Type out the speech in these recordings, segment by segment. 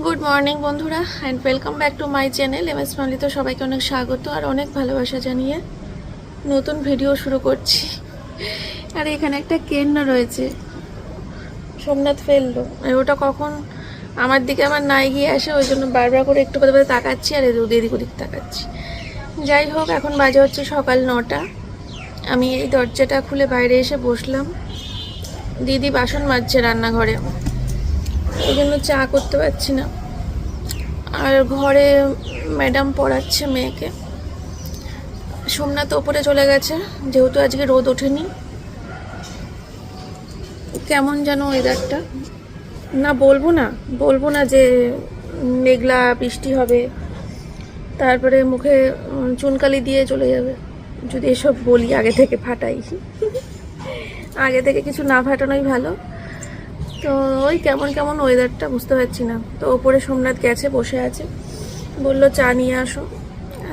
Good morning বন্ধুরা and welcome back to my channel MS ফ্যামিলিতে সবাইকে অনেক স্বাগত আর অনেক ভালোবাসা জানিয়ে নতুন ভিডিও শুরু করছি। আর এখানে একটা কেন্না রয়েছে, সোমনাথ ফেললো, আর ওটা কখন আমার দিকে আমার না এগিয়ে আসে, ওই জন্য বারবার করে একটু করে তাকাচ্ছি আর এদিক ওদিক তাকাচ্ছি। যাই হোক, এখন বাজে হচ্ছে সকাল 9টা। আমি এই দরজাটা খুলে বাইরে এসে বসলাম। দিদি বাসন মাজছে রান্নাঘরে, এই জন্য চা করতে পারছি না। আর ঘরে ম্যাডাম পড়াচ্ছে মেয়েকে। সোমনাথ ওপরে চলে গেছে, যেহেতু আজকে রোদ ওঠেনি। কেমন যেন ওয়েদারটা, না বলবো না যে মেঘলা বৃষ্টি হবে, তারপরে মুখে চুনকালি দিয়ে চলে যাবে। যদি এসব বলি আগে থেকে ফাটাই, আগে থেকে কিছু না ফাটানোই ভালো। তো ওই কেমন কেমন ওয়েদারটা বুঝতে পারছি না। তো ওপরে সোমনাথ গেছে, বসে আছে, বললো চা নিয়ে আসো।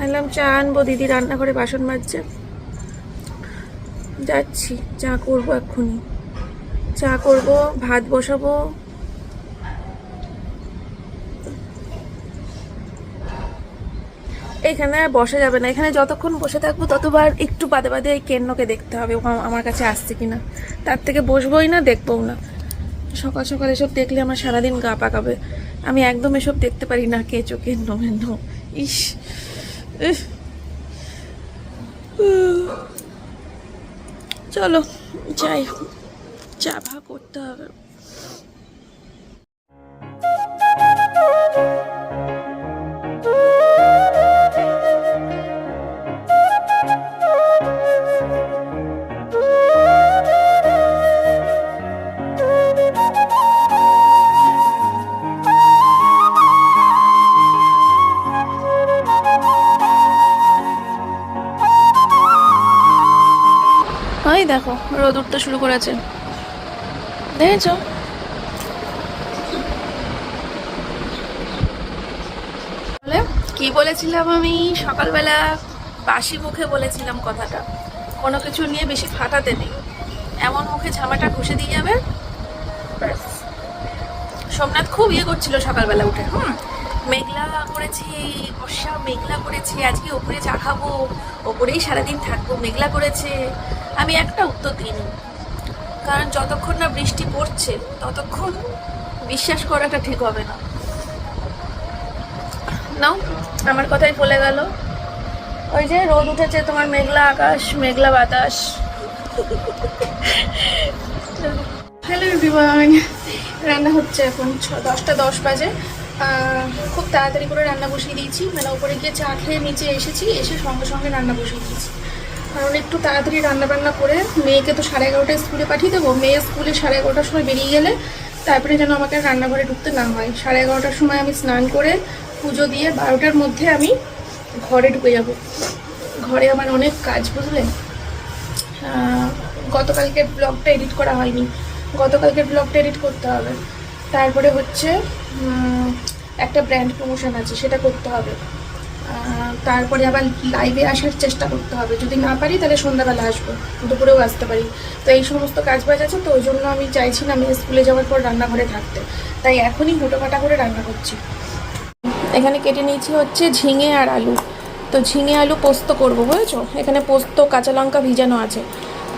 এলাম চা আনবো, দিদি রান্নাঘরে বাসন মাজছে। যাচ্ছি, চা করবো এক্ষুনি, চা করব, ভাত বসাবো। এখানে আর বসা যাবে না, এখানে যতক্ষণ বসে থাকবো ততবার একটু বাদে বাদে এই কেন্নকে দেখতে হবে আমার কাছে আসছে কিনা। তার থেকে বসবোই না, দেখবোও না। সকাল সকাল এসব দেখলে আমার সারাদিন গা পাকাবে। আমি একদম এসব দেখতে পারি না, কেঁচো কেন্ন মেন্ন, ইস। চলো যাই, চা ভা করতে হবে। ওই দেখো রোদ উঠতে শুরু করেছে, দেখেছ? কি বলেছিলাম আমি সকালবেলা? বাসি মুখে বলেছিলাম কথাটা, কোনো কিছু নিয়ে বেশি ফাটাতে নেই, এমন মুখে ঝামাটা ঘষে দিয়ে যাবে। সোমনাথ খুব করছিল সকালবেলা উঠে, মেঘলা করেছি, বর্ষা মেঘলা করেছে, আজকে ওপরে চা খাবো, ওপরেই সারাদিন থাকবো, মেঘলা করেছে। আমি একটা উত্তর দিইনি, কারণ যতক্ষণ না বৃষ্টি পড়ছে ততক্ষণ বিশ্বাস করাটা ঠিক হবে না। নাও, আমার কথাই বলে গেল। ওই যে রোদ উঠেছে, তোমার মেঘলা আকাশ, মেঘলা বাতাস। হ্যালো এভরিওয়ান, রান্না হচ্ছে এখন 10টা 10 বাজে। খুব তাড়াতাড়ি করে রান্না বসিয়ে দিয়েছি, মানে ওপরে গিয়ে চা খেয়ে নিচে এসেছি, এসে সঙ্গে সঙ্গে রান্না বসিয়ে দিয়েছি। কারণ একটু তাড়াতাড়ি রান্না করে মেয়েকে তো 11:30টায় স্কুলে পাঠিয়ে দেবো। মেয়ে স্কুলে 11:30টার সময় বেরিয়ে গেলে তারপরে যেন আমাকে রান্নাঘরে ঢুকতে না হয়। 11:30টার সময় আমি স্নান করে পুজো দিয়ে 12টার মধ্যে আমি ঘরে ঢুকে যাব। ঘরে আমার অনেক কাজ, বুঝলে। গতকালকে ব্লগটা এডিট করা হয়নি, গতকালকে ব্লগটা এডিট করতে হবে। তারপরে হচ্ছে একটা ব্র্যান্ড প্রমোশন আছে, সেটা করতে হবে। তারপরে আবার লাইভে আসার চেষ্টা করতে হবে, যদি না পারি তাহলে সন্ধ্যাবেলা আসবো, দুপুরেও আসতে পারি। তো এই সমস্ত কাজবাজ আছে, তো ওই জন্য আমি চাইছি না আমি স্কুলে যাওয়ার পর রান্নাঘরে থাকতে, তাই এখনই হুটোপাটা করে রান্না করছি। এখানে কেটে নিয়েছি হচ্ছে ঝিঙে আর আলু। তো ঝিঙে আলু পোস্ত করব, বুঝেছো? এখানে পোস্ত কাঁচা লঙ্কা ভিজানো আছে,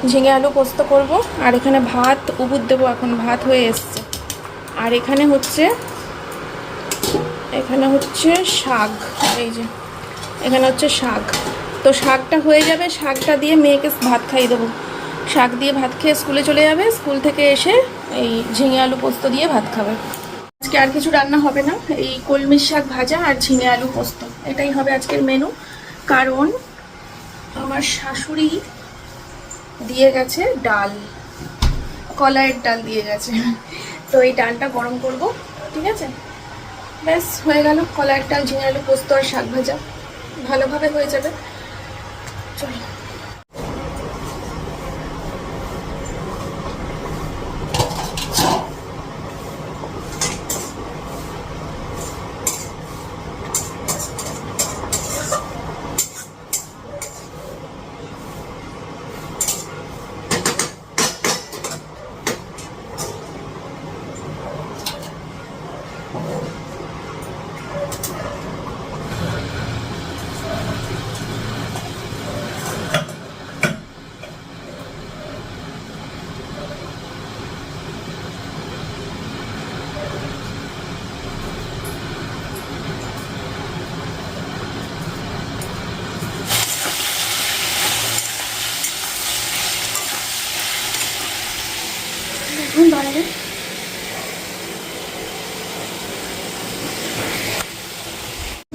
ঝিঙে আলু পোস্ত করব। আর এখানে ভাত উবুর দেবো, এখন ভাত হয়ে এসছে। আর এখানে হচ্ছে শাক, এই যে এখানে হচ্ছে শাক। তো শাকটা হয়ে যাবে, শাকটা দিয়ে মেয়েকে ভাত খাইয়ে দেবো। শাক দিয়ে ভাত খেয়ে স্কুলে চলে যাবে, স্কুল থেকে এসে এই ঝিঙে আলু পোস্ত দিয়ে ভাত খাবে। আজকে আর কিছু রান্না হবে না, এই কলমির শাক ভাজা আর ঝিঙে আলু পোস্ত, এটাই হবে আজকের মেনু। কারণ আমার শাশুড়ি দিয়ে গেছে ডাল, কলাইয়ের ডাল দিয়ে গেছে, তো এই ডালটা গরম করব, ঠিক আছে? ব্যাস হয়ে গেল, কলাইয়ের ডাল, ঝিঙে আলু পোস্ত আর শাক ভাজা, ভালোভাবে হয়ে যাবে। চলো।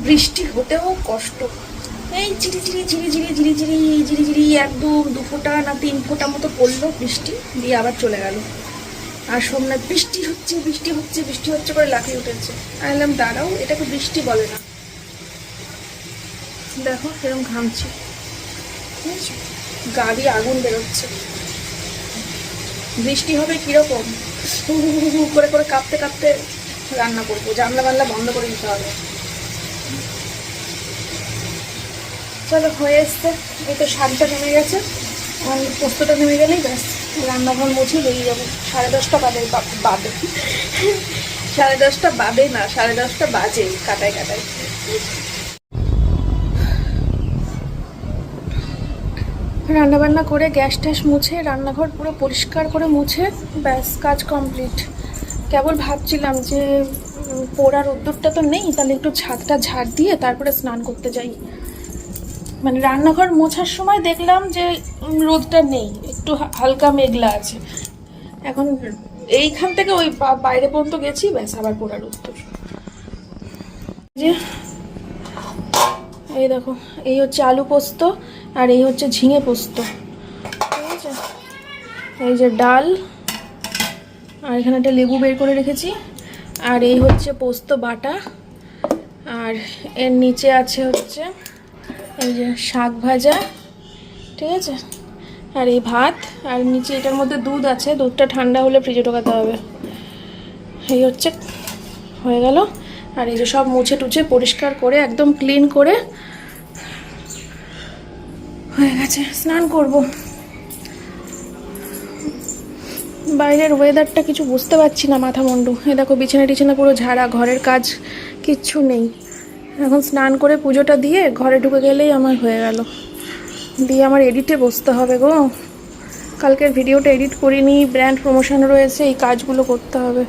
বৃষ্টি হতেও কষ্ট, এই ঝিরি ঝিরি ঝিরি ঝিরি ঝিরি ঝিরি ঝিরি ঝিরি একদম 2 ফোঁটা না 3 ফোঁটা মতো পড়লো বৃষ্টি, দিয়ে আবার চলে গেল। আর সোমনাথ বৃষ্টি হচ্ছে বৃষ্টি হচ্ছে বৃষ্টি হচ্ছে করে লাফিয়ে উঠেছে। আমি বললাম দাঁড়াও, এটাকে বৃষ্টি বলে না। দেখো এরকম ঘামছি, গা দিয়ে আগুন বেরোচ্ছে। বৃষ্টি হবে কিরকম, হু হু হু হু করে করে কাঁপতে কাঁপতে রান্না করবো, জানলা বানলা বন্ধ করে দিতে হবে। চলো হয়ে এসছে, এই তো শাকটা নেমে গেছে, পোস্তটা নেমে গেলেই ব্যাস রান্নাঘর মুছে বেরিয়ে যাবো। 10:30 বাজে, বাজে 10:30 বাজে না, 10:30 বাজে কাটায় কাটায়। রান্নাবান্না করে গ্যাস ট্যাস মুছে রান্নাঘর পুরো পরিষ্কার করে মুছে ব্যাস কাজ কমপ্লিট। কেবল ভাবছিলাম যে পোড়া রোদ্দুরটা তো নেই, তাহলে একটু ছাদটা ঝাড় দিয়ে তারপরে স্নান করতে যাই। মানে রান্নাঘর মোছার সময় দেখলাম যে রোদটা নেই, একটু হালকা মেঘলা আছে। এখন এইখান থেকে ওই বাইরে পর্যন্ত গেছি, ব্যাস আবার পোড়া রোদ্দুর। যে এই দেখো, এই হচ্ছে আলু পোস্ত আর এই হচ্ছে ঝিঙে পোস্ত, ঠিক আছে। এই যে ডাল, আর এখানে একটা লেবু বের করে রেখেছি, আর এই হচ্ছে পোস্ত বাটা, আর এর নিচে আছে হচ্ছে এই যে শাক ভাজা, ঠিক আছে। আর এই ভাত, আর নিচে এটার মধ্যে দুধ আছে, দুধটা ঠান্ডা হলে ফ্রিজে ঢোকাতে হবে। এই হচ্ছে হয়ে গেল। আর এই যে সব মুছে টুছে পরিষ্কার করে একদম ক্লিন করে হয়ে গেছে, স্নান করব। বাইরের ওয়েদারটা কিছু বুঝতে পারছি না, মাথা মুন্ডু। এ দেখো বিছানা টিছানা পুরো ঝাড়া, ঘরের কাজ কিচ্ছু নেই। এখন স্নান করে পুজোটা দিয়ে ঘরে ঢুকে গেলেই আমার হয়ে গেল। দিয়ে আমার এডিটে বসতে হবে গো, কালকের ভিডিওটা এডিট করিনি, ব্র্যান্ড প্রমোশন রয়েছে, এই কাজগুলো করতে হবে।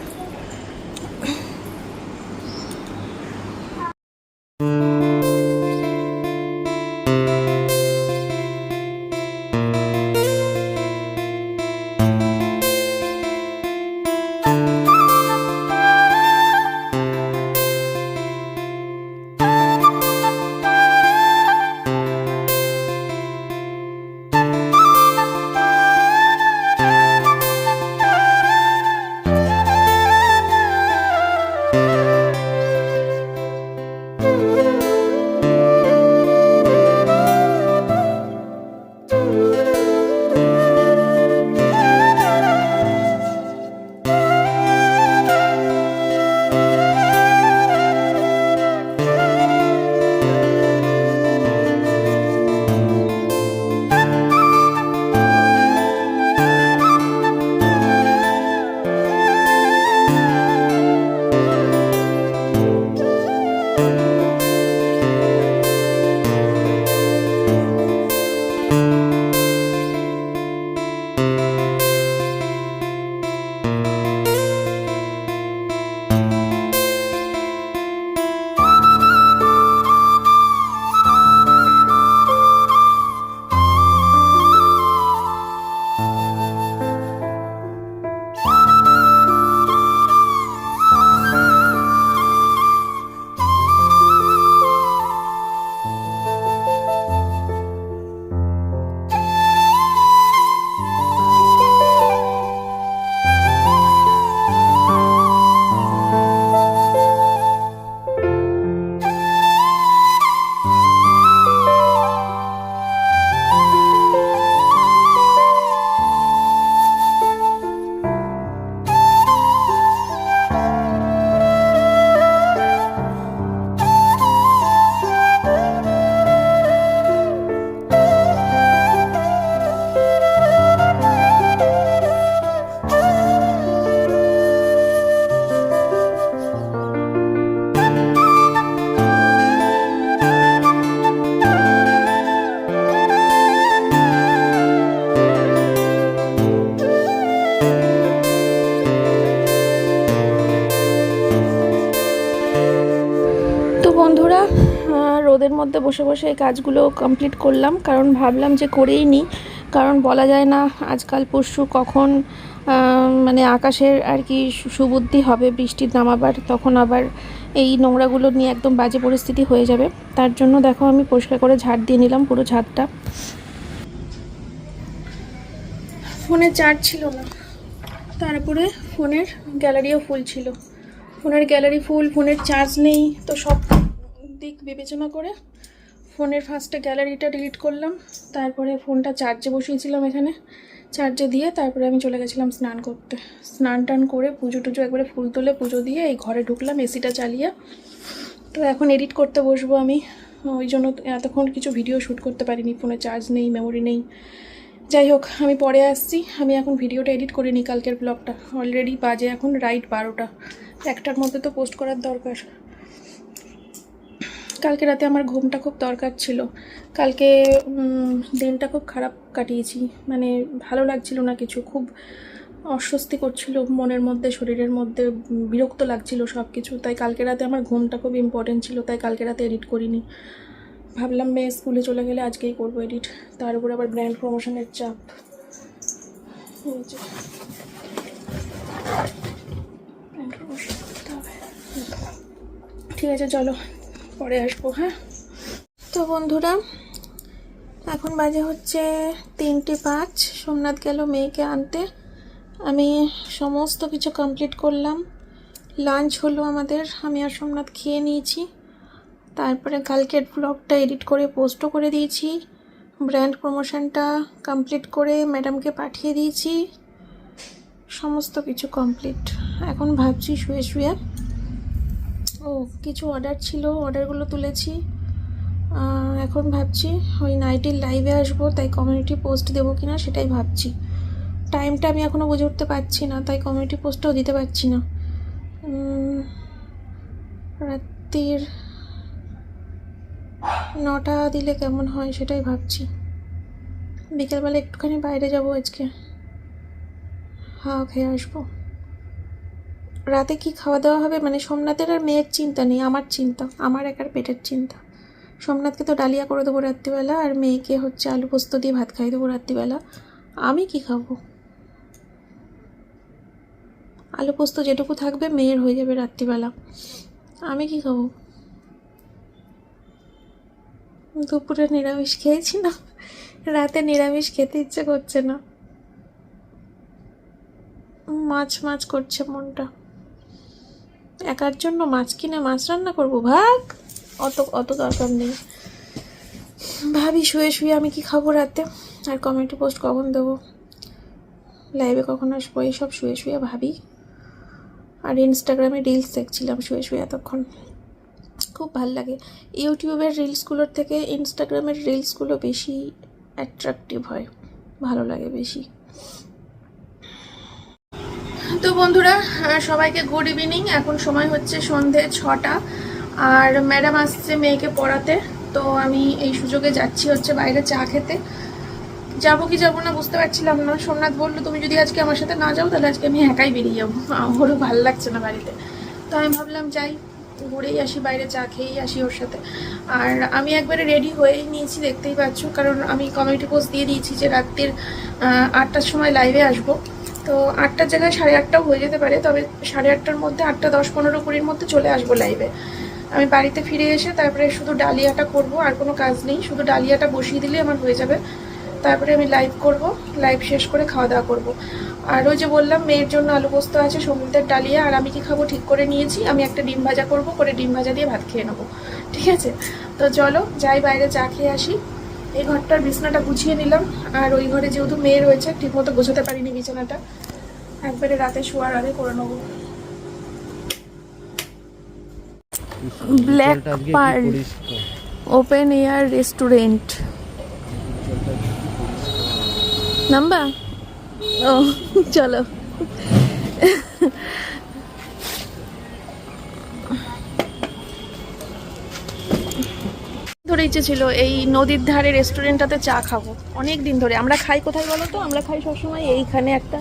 রোদের মধ্যে বসে বসে এই কাজগুলো কমপ্লিট করলাম, কারণ ভাবলাম যে করেই নিই, কারণ বলা যায় না আজকাল পরশু কখন মানে আকাশের আর কি সুবুদ্ধি হবে বৃষ্টির নামাবার, তখন আবার এই নোংরাগুলো নিয়ে একদম বাজে পরিস্থিতি হয়ে যাবে। তার জন্য দেখো আমি পরিষ্কার করে ঝাড় দিয়ে নিলাম পুরো ছাদটা। ফোনে চার্জ ছিল না, তারপরে ফোনের গ্যালারিও ফুল ছিল। ফোনের গ্যালারি ফুল, ফোনের চার্জ নেই, তো সব দিক বিবেচনা করে ফোনের ফার্স্টে গ্যালারিটা ডিলিট করলাম, তারপরে ফোনটা চার্জে বসিয়েছিলাম এখানে, চার্জে দিয়ে তারপরে আমি চলে গেছিলাম স্নান করতে। স্নান টান করে পুজো টুজো একবারে ফুল তুলে পুজো দিয়ে এই ঘরে ঢুকলাম এসিটা চালিয়ে। তো এখন এডিট করতে বসবো আমি, ওই জন্য এতক্ষণ কিছু ভিডিও শ্যুট করতে পারিনি, ফোনে চার্জ নেই, মেমোরি নেই। যাই হোক, আমি পরে আসছি। আমি এখন ভিডিওটা এডিট করিনি কালকের ব্লগটা, অলরেডি বাজে এখন রাইট 12টা, 1টার মধ্যে তো পোস্ট করার দরকার। কালকে রাতে আমার ঘুমটা খুব দরকার ছিল, কালকে দিনটা খুব খারাপ কাটিয়েছি, মানে ভালো লাগছিল না কিছু, খুব অস্বস্তি করছিল মনের মধ্যে, শরীরের মধ্যে বিরক্ত লাগছিল সব কিছু। তাই কালকে রাতে আমার ঘুমটা খুব ইম্পর্টেন্ট ছিল, তাই কালকে রাতে এডিট করিনি। ভাবলাম মেয়ে স্কুলে চলে গেলে আজকেই করবো এডিট, তার উপরে আবার ব্র্যান্ড প্রমোশনের চাপ। ঠিক আছে, চলো পরে আসবো। হ্যাঁ, তো বন্ধুরা এখন বাজে হচ্ছে 3:05, সোমনাথ গেল মেয়েকে আনতে। আমি সমস্ত কিছু কমপ্লিট করলাম, লাঞ্চ হলো আমাদের, আমি আর সোমনাথ খেয়ে নিয়েছি। তারপরে কালকের ব্লগটা এডিট করে পোস্টও করে দিয়েছি, ব্র্যান্ড প্রমোশনটা কমপ্লিট করে ম্যাডামকে পাঠিয়ে দিয়েছি, সমস্ত কিছু কমপ্লিট। এখন ভাবছি শুয়ে শুয়ে, কিছু অর্ডার ছিল, অর্ডারগুলো তুলেছি। এখন ভাবছি ওই নাইটির লাইভে আসবো, তাই কমিউনিটি পোস্ট দেবো কিনা সেটাই ভাবছি। টাইমটা আমি এখনও বুঝে উঠতে পারছি না, তাই কমিউনিটি পোস্টটাও দিতে পারছি না। রাত্রির 9টা দিলে কেমন হয় সেটাই ভাবছি। বিকেলবেলা একটুখানি বাইরে যাব আজকে, হাওয়া খেয়ে আসবো। রাতে কি খাওয়া দাওয়া হবে, মানে সোমনাথের আর মেয়ের চিন্তা নেই, আমার চিন্তা, আমার একার পেটের চিন্তা। সোমনাথকে তো ডালিয়া করে দেবো রাত্রিবেলা, আর মেয়েকে হচ্ছে আলু পোস্ত দিয়ে ভাত খাইয়ে দেবো রাত্রিবেলা। আমি কি খাবো? আলু পোস্ত যেটুকু থাকবে মেয়ের হয়ে যাবে রাত্রিবেলা, আমি কি খাবো? দুপুরে নিরামিষ খেয়েছি না, রাতে নিরামিষ খেতে ইচ্ছে করছে না, মাছ মাছ করছে মনটা। একার জন্য মাছ কিনে মাছ রান্না করবো, ভাগ, অত অত দরকার নেই। ভাবি শুয়ে শুয়ে আমি কি খাবো রাতে, আর কমেন্টে পোস্ট কখন দেবো, লাইভে কখন আসবো, এইসব শুয়ে শুয়ে ভাবি। আর ইনস্টাগ্রামে রিলস দেখছিলাম শুয়ে শুয়ে এতক্ষণ, খুব ভাল লাগে। ইউটিউবের রিলসগুলোর থেকে ইনস্টাগ্রামের রিলসগুলো বেশি অ্যাট্রাকটিভ হয়, ভালো লাগে বেশি। তো বন্ধুরা সবাইকে গুড ইভিনিং। এখন সময় হচ্ছে সন্ধে 6টা, আর ম্যাডাম আসছে মেয়েকে পড়াতে, তো আমি এই সুযোগে যাচ্ছি হচ্ছে বাইরে চা খেতে। যাবো কি যাবো না বুঝতে পারছিলাম না। সোমনাথ বললো তুমি যদি আজকে আমার সাথে না যাও তাহলে আজকে আমি একাই বেরিয়ে যাবো, আমারও ভালো লাগছে না বাড়িতে। তো আমি ভাবলাম যাই, ঘুরেই আসি, বাইরে চা খেয়েই আসি ওর সাথে। আর আমি একবারে রেডি হয়েই নিয়েছি, দেখতেই পাচ্ছ, কারণ আমি কমিউনিটি পোস্ট দিয়ে দিয়েছি যে রাত্রির 8টার সময় লাইভে আসবো। তো 8টার জায়গায় 8:30টাও হয়ে যেতে পারে, তবে 8:30টার মধ্যে 8টা 10, 15, 20-র মধ্যে চলে আসবো লাইভে। আমি বাড়িতে ফিরে এসে তারপরে শুধু ডালিয়াটা করব, আর কোনো কাজ নেই, শুধু ডালিয়াটা বসিয়ে দিলে আমার হয়ে যাবে। তারপরে আমি লাইভ করব, লাইভ শেষ করে খাওয়া দাওয়া করবো। আর ওই যে বললাম মেয়ের জন্য আলু পোস্ত আছে, সমুদ্রের ডালিয়া, আর আমি কি খাবো ঠিক করে নিয়েছি, আমি একটা ডিম ভাজা করব, করে ডিম ভাজা দিয়ে ভাত খেয়ে নেবো, ঠিক আছে? তো চলো যাই বাইরে চা খেয়ে আসি। এই ঘরটার বিছানাটা গুছিয়ে নিলাম, আর ওই ঘরে যেহেতু মেয়ে রয়েছে ঠিকমতো গোছাতে পারিনি বিছানাটা, একবারে রাতে শোয়ার আগে করে নেবো। Black pearl open air restaurant number, ও চলো। ধরে ইচ্ছে ছিল এই নদীর ধারে রেস্টুরেন্টটাতে চা খাবো, অনেক দিন ধরে। আমরা খাই কোথায় বলো তো? আমরা খাই সবসময় এইখানে একটা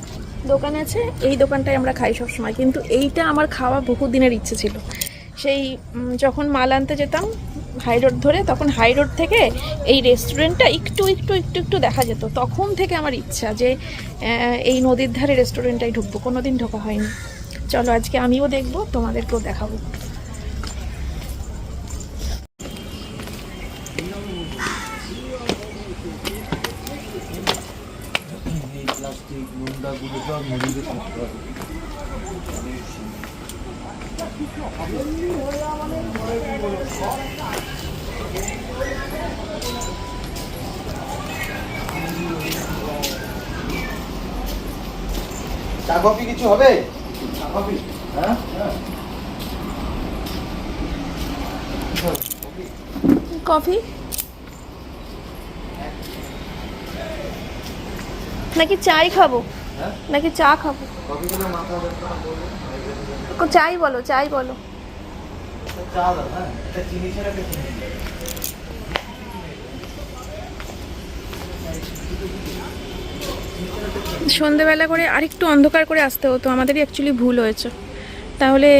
দোকান আছে, এই দোকানটায় আমরা খাই সবসময়, কিন্তু এইটা আমার খাওয়া বহু দিনের ইচ্ছে ছিল। সেই যখন মাল আনতে যেতাম হাই রোড ধরে, তখন হাই রোড থেকে এই রেস্টুরেন্টটা একটু একটু একটু একটু দেখা যেত। তখন থেকে আমার ইচ্ছা যে এই নদীর ধারে রেস্টুরেন্টটাই ঢুকবো, কোনোদিন ঢোকা হয়নি। চলো আজকে আমিও দেখবো, তোমাদেরকেও দেখাবো। চা কফি কিছু হবে? চা কফি? হ্যাঁ কফি নাকি চাই খাবো? নাকি চা খাবো? কফি গুলো মাথা চাই বলো, চাই বলো। চা দাও। হ্যাঁ, এটা চিনি ছাড়া কিছু নেই। সন্ধেবেলা করে আরেকটু অন্ধকার করে আসতে হতো, আমাদেরই অ্যাকচুয়ালি ভুল হয়েছে। তাহলে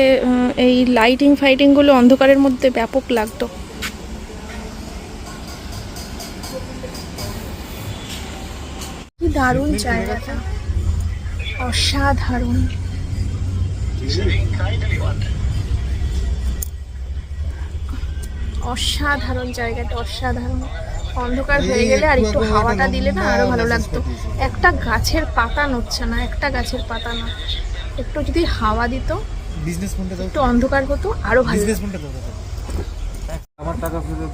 এই লাইটিং ফাইটিংগুলো অন্ধকারের মধ্যে ব্যাপক লাগতো। কি দারুণ জায়গাটা, অসাধারণ। অসাধারণ জায়গাটা, অসাধারণ। অন্ধকার হয়ে গেলে আর একটু হাওয়াটা দিলে না আরো ভালো লাগতো। একটা গাছের পাতা নড়ছে না, একটা গাছের পাতা না। একটু যদি হাওয়া দিত, বিজনেস ফোনটা দাও। একটু অন্ধকার হতো, আরো ভালো বিজনেস লাগতো। ফোনটা দাও। আমার টাকা ফেরত।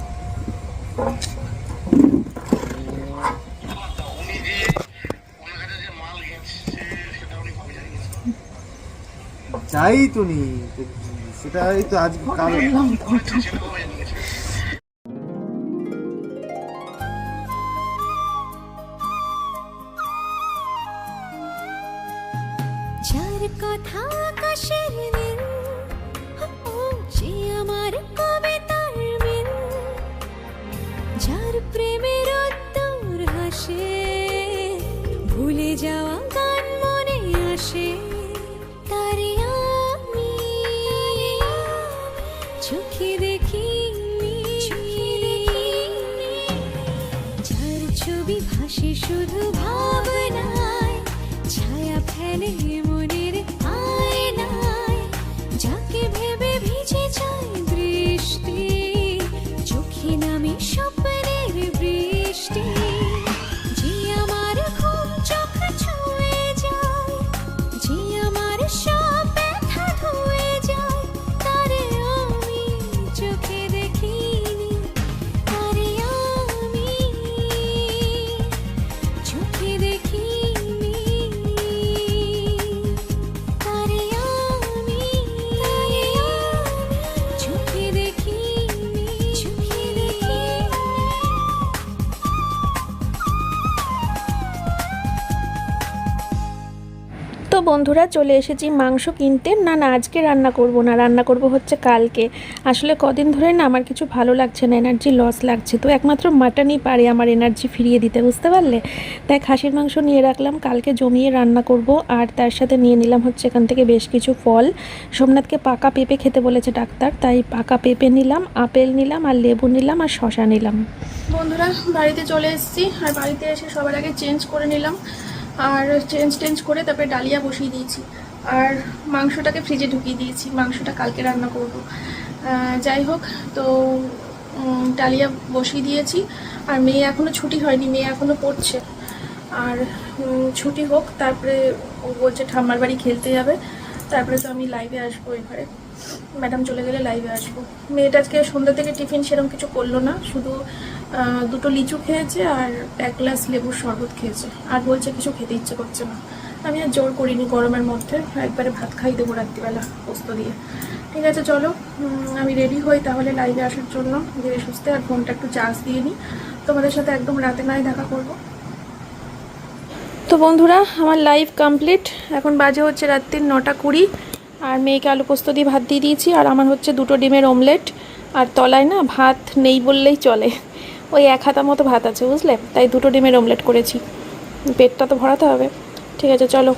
চাই তো নি, সেটাই তো আজ কাল। যার কথা আকাশের নীল, যে আমার কবিতার মিল, যার প্রেমের উত্তর হাসে, ভুলে যাওয়া গান মনে আসে, তারে আমি চোখে দেখিনি, যার ছবি ভাসে শুধু ভাবনায়, ছায়া ফেলে মনের আয়নায়, যাকে ভেবে ভিজে যায় দৃষ্টি, চোখে নামে স্বপ্নের বৃষ্টি, যে আমার ঘুম চোখ ছুঁয়ে যায়, যে আমার সব ব্যথা ধুয়ে যায়, তারে আমি চোখে দেখিনি, তারে আমি চোখে দেখিনি, তারে আমি চোখে দেখিনি, চোখে দেখিনি। তো বন্ধুরা চলে এসেছি মাংস কিনতে। না না, আজকে রান্না করব না, রান্না করব হচ্ছে কালকে। আসলে কদিন ধরে না আমার কিছু ভালো লাগছে না, এনার্জি লস লাগছে। তো একমাত্র মাটনই পারে আমার এনার্জি ফিরিয়ে দিতে, বুঝতে পারলে? তাই খাসির মাংস নিয়ে রাখলাম, কালকে জমিয়ে রান্না করব। আর তার সাথে নিয়ে নিলাম হচ্ছে এখান থেকে বেশ কিছু ফল। সোমনাথকে পাকা পেঁপে খেতে বলেছে ডাক্তার, তাই পাকা পেঁপে নিলাম, আপেল নিলাম, আর লেবু নিলাম, আর শশা নিলাম। বন্ধুরা বাড়িতে চলে এসেছি, আর বাড়িতে এসে সবার আগে চেঞ্জ করে নিলাম, আর চেঞ্জ করে তারপরে ডালিয়া বসিয়ে দিয়েছি, আর মাংসটাকে ফ্রিজে ঢুকিয়ে দিয়েছি। মাংসটা কালকে রান্না করব। যাই হোক, তো ডালিয়া বসিয়ে দিয়েছি। আর মেয়ে এখনও ছুটি হয়নি, মেয়ে এখনও পড়ছে। আর ছুটি হোক, তারপরে ও বলছে ঠাম্মার বাড়ি খেলতে যাবে, তারপরে তো আমি লাইভে আসবো। এবারে ম্যাডাম চলে গেলে লাইভে আসবো। মেয়েটা আজকে সন্ধ্যা থেকে টিফিন সেরকম কিছু করলো না, শুধু দুটো লিচু খেয়েছে আর এক গ্লাস লেবুর শরবত খেয়েছে, আর বলছে কিছু খেতে ইচ্ছে করছে না। আমি আর জোর করিনি, গরমের মধ্যে একবারে ভাত খাই দেবো রাত্রিবেলা পোস্ত দিয়ে। ঠিক আছে চলো, আমি রেডি হই তাহলে লাইভে আসার জন্য ধীরে সুস্থে। আর ফোনটা একটু চার্জ দিয়ে নিই, তোমাদের সাথে একদম রাতে নাই দেখা করব। তো বন্ধুরা আমার লাইভ কমপ্লিট, এখন বাজে হচ্ছে রাত্রির 9:20। আর মেয়েকে আলু পোস্ত দিয়ে ভাত দিয়ে দিয়েছি, আর আমার হচ্ছে দুটো ডিমের অমলেট। আর তলায় না ভাত নেই বললেই চলে, ওই 1 হাতা মতো ভাত আছে বুঝলে, তাই দুটো ডিমের অমলেট করেছি। পেটটা তো ভরাতে হবে। ঠিক আছে চলো।